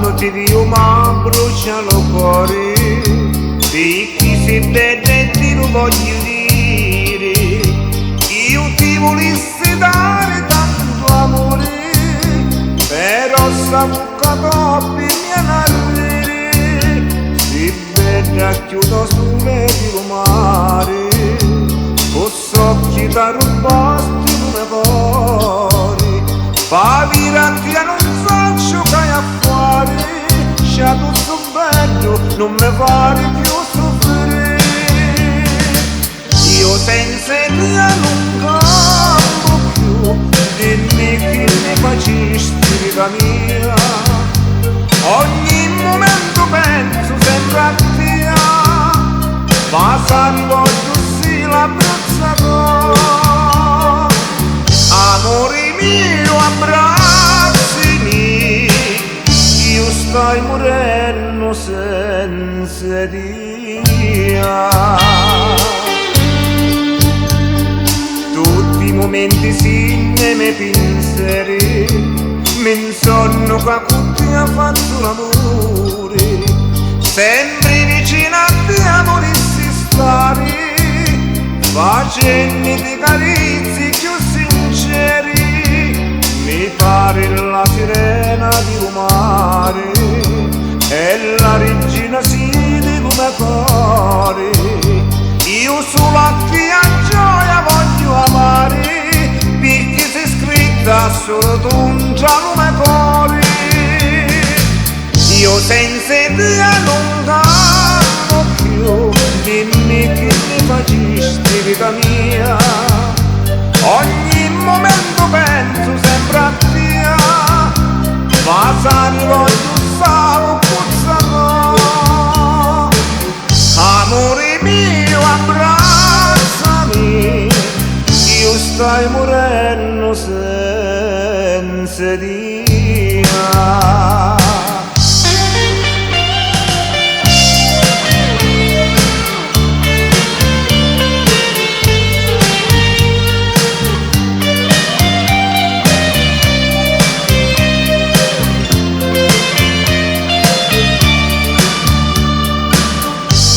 quando ti dio ma brucia lo cuore, di chi si vede ti lo voglio dire, io ti volessi dare tanto amore, però sapucato per mia narrere, si vede a chiudo sulle di mare, posso occhi da rubasti come cuore, pavirati a non so giocare a fuori, c'è tutto bello, non mi pare più soffrire, io senza te non campo più, dimmi che mi facesti vita mia, ogni momento penso sempre a te, ma salvo così la bruzzato, amore mio abbracciami, io stai morendo senza dia. Tutti i momenti simili miei pensieri, mi insonno che con te ha fatto l'amore, sempre vicino a te volessi stare, facendo di carizi più sinceri, mi pare la sirena di un mare e la regina sì di come cuore, io sulla tua gioia voglio amare, perché sei scritta solo tu un giallo me cuore, io senza te non campo più, dimmi che mi facesti vita mia, ogni momento penso sempre a te, ma salvo tu salo puzzato, amore mio abbracciami, io stai morendo senza dia.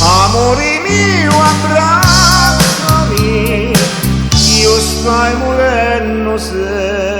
Amore mio abbracciami, io stai morendo senza